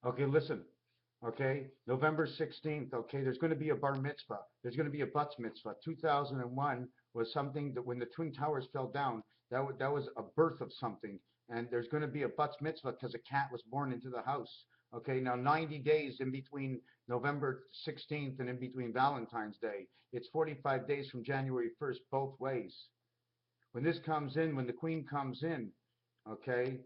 Okay, listen. Okay, November 16th. Okay, there's going to be a bar mitzvah. There's going to be a bat mitzvah. 2001 was something that when the Twin Towers fell down, that was a birth of something. And there's going to be a bat mitzvah because a cat was born into the house. Okay, now 90 days in between November 16th and in between Valentine's Day. It's 45 days from January 1st, both ways. When this comes in, when the Queen comes in, okay,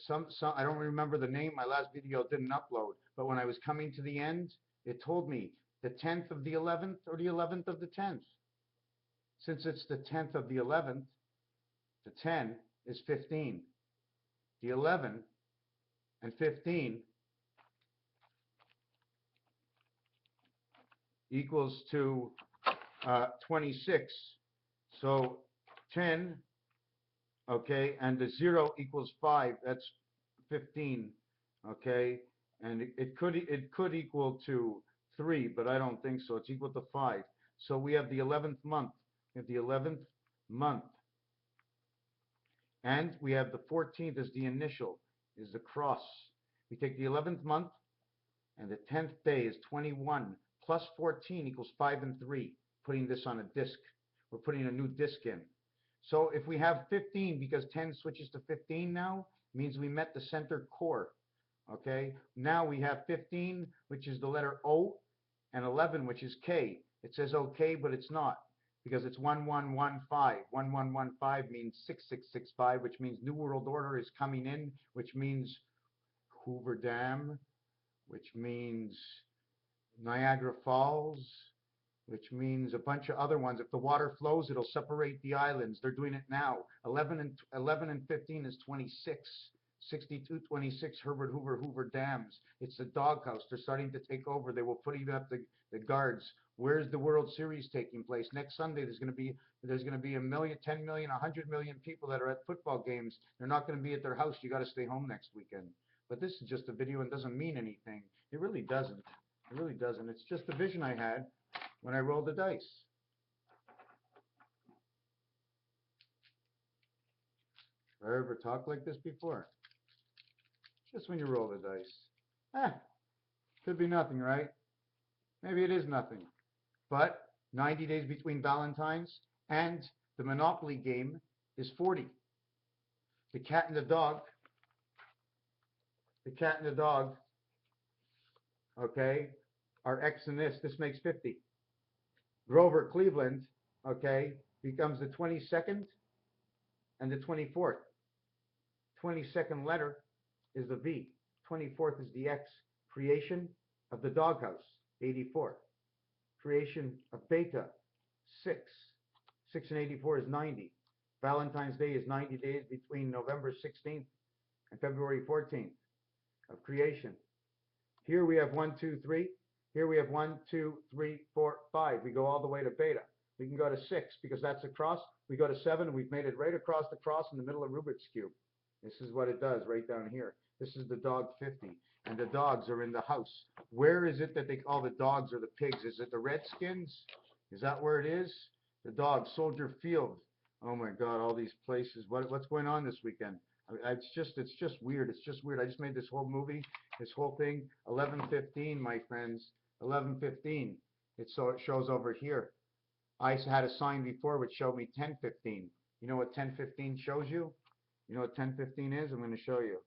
some I don't remember the name. My last video didn't upload, but when I was coming to the end, it told me the 10th of the 11th or the 11th of the 10th. Since it's the 10th of the 11th, the 10 is 15. The 11 and 15 equals to 26. So 10, okay, and the 0 equals 5. That's 15, okay, and it could equal to 3, but I don't think so. It's equal to 5. So we have the 11th month. We have the 11th month, and we have the 14th as the initial, is the cross. We take the 11th month, and the 10th day is 21 plus 14 equals 5 and 3. Putting this on a disk. We're putting a new disk in. So if we have 15, because 10 switches to 15 now, means we met the center core. Okay, now we have 15, which is the letter O, and 11, which is K. It says OK, but it's not, because it's 1115. 1115 means 6665, which means New World Order is coming in, which means Hoover Dam, which means Niagara Falls, which means a bunch of other ones. If the water flows, it'll separate the islands. They're doing it now. 11 and 15 is 26. 62, 26, Herbert Hoover dams. It's the doghouse. They're starting to take over. They will put even up the guards. Where's the World Series taking place? Next Sunday, there's going to be a million, 10 million, 100 million people that are at football games. They're not going to be at their house. You got to stay home next weekend. But this is just a video and doesn't mean anything. It really doesn't. It really doesn't. It's just a vision I had when I rolled the dice. Have I ever talked like this before? Just when you roll the dice. Could be nothing, right? Maybe it is nothing. But 90 days between Valentine's and the Monopoly game is 40. The cat and the dog, okay, are X and this. This makes 50. Grover Cleveland, okay, becomes the 22nd and the 24th. 22nd letter is the V. 24th is the X. Creation of the doghouse, 84. Creation of Beta, 6. 6 and 84 is 90. Valentine's Day is 90 days between November 16th and February 14th of creation. Here we have 1, 2, 3. Here we have 1, 2, 3, 4, 5. We go all the way to Beta. We can go to 6 because that's a cross. We go to 7. We've made it right across the cross in the middle of Rubik's Cube. This is what it does right down here. This is the dog 50. And the dogs are in the house. Where is it that they call the dogs or the pigs? Is it the Redskins? Is that where it is? The dogs, Soldier Field. Oh my God, all these places. What's going on this weekend? It's just weird. It's just weird. I just made this whole movie, this whole thing. 11:15, my friends. 11:15. It shows over here. I had a sign before which showed me 10:15. You know what 10:15 shows you? You know what 10:15 is? I'm going to show you.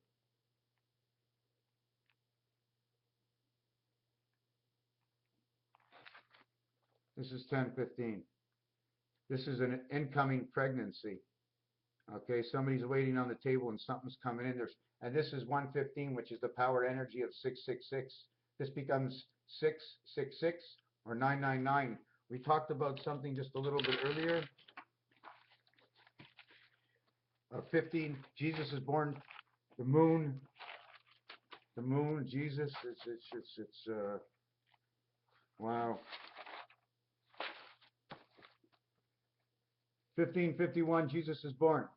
This is 10:15. This is an incoming pregnancy. Okay, somebody's waiting on the table and something's coming in. And this is 1:15, which is the power energy of 666. This becomes 666 or 999. We talked about something just a little bit earlier. 15, Jesus is born. The moon, Jesus. It's wow. 1551, Jesus is born.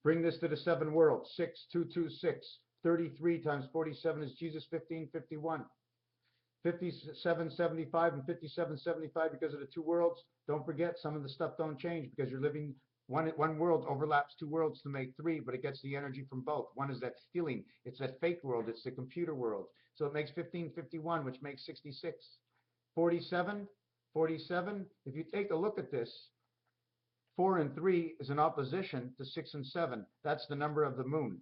Bring this to the 7 worlds. 6226. 33 times 47 is Jesus. 1551. 5775 and 5775 because of the 2 worlds. Don't forget, some of the stuff don't change because you're living One world overlaps two worlds to make three, but it gets the energy from both. One is that stealing. It's that fake world. It's the computer world. So it makes 1551, which makes 66. 47, 47. If you take a look at this, 4 and 3 is an opposition to 6 and 7. That's the number of the moon.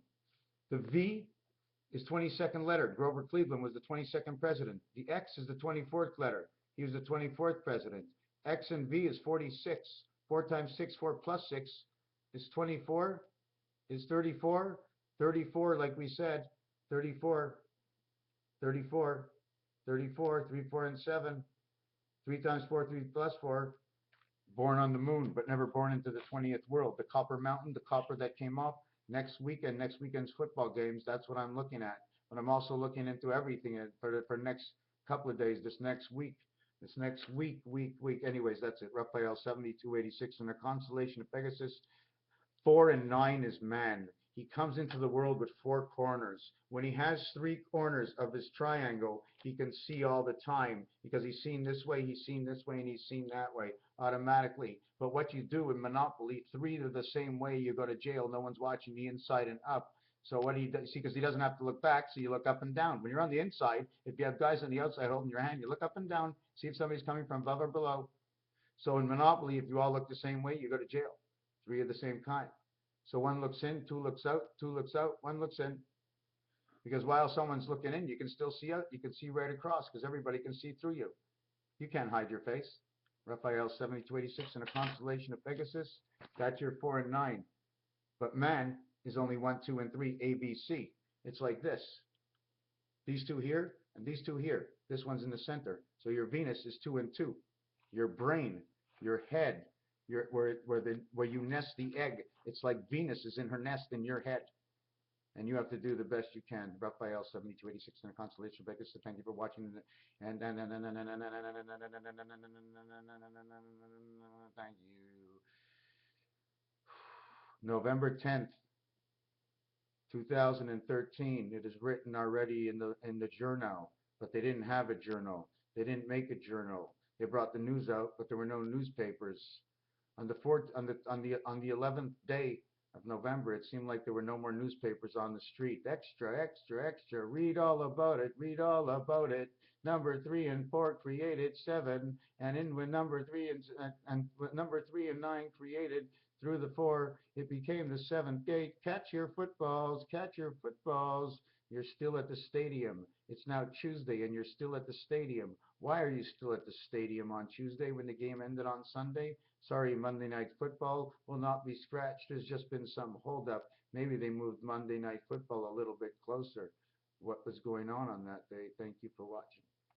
The V is 22nd letter. Grover Cleveland was the 22nd president. The X is the 24th letter. He was the 24th president. X and V is 46. 4 times 6, 4 plus 6 is 24, is 34. 34, like we said, 34, 34, 34, 3, 4, and 7. 3 times 4, 3 plus 4. Born on the moon, but never born into the 20th world. The Copper Mountain, the copper that came off next weekend's football games, that's what I'm looking at. But I'm also looking into everything for next couple of days, this next week. Anyways, that's it. Raphael 7286 in the constellation of Pegasus. 4 and 9 is man. He comes into the world with 4 corners. When he has 3 corners of his triangle, he can see all the time because he's seen this way, he's seen this way, and he's seen that way automatically. But what you do in Monopoly, 3 are the same way, you go to jail. No one's watching the inside and up. So what do you see? Because he doesn't have to look back, so you look up and down. When you're on the inside, if you have guys on the outside holding your hand, you look up and down, see if somebody's coming from above or below. So in Monopoly, if you all look the same way, you go to jail. 3 of the same kind. So 1 looks in, 2 looks out, 2 looks out, 1 looks in. Because while someone's looking in, you can still see out. You can see right across because everybody can see through you. You can't hide your face. Raphael 7286 in a constellation of Pegasus. That's your 4 and 9. But man is only 1, 2, and 3, A, B, C. It's like this. These 2 here and these 2 here. This one's in the center. So your Venus is 2 and 2. Your brain, your head, where you nest the egg. It's like Venus is in her nest in your head. And you have to do the best you can. Raphael 7286 in a constellation of Pegasus. Thank you for watching. And thank you. November 10th, 2013. It is written already in the journal, but they didn't have a journal. They didn't make a journal. They brought the news out, but there were no newspapers. On the 11th day of November, it seemed like there were no more newspapers on the street. Extra, extra, extra. Read all about it. Read all about it. Number 3 and 4 created 7, and in when number 3 and number 3 and 9 created through the 4, it became the 7th gate. Catch your footballs. Catch your footballs. You're still at the stadium. It's now Tuesday, and you're still at the stadium. Why are you still at the stadium on Tuesday when the game ended on Sunday? Sorry, Monday Night Football will not be scratched. There's just been some holdup. Maybe they moved Monday Night Football a little bit closer. What was going on that day? Thank you for watching.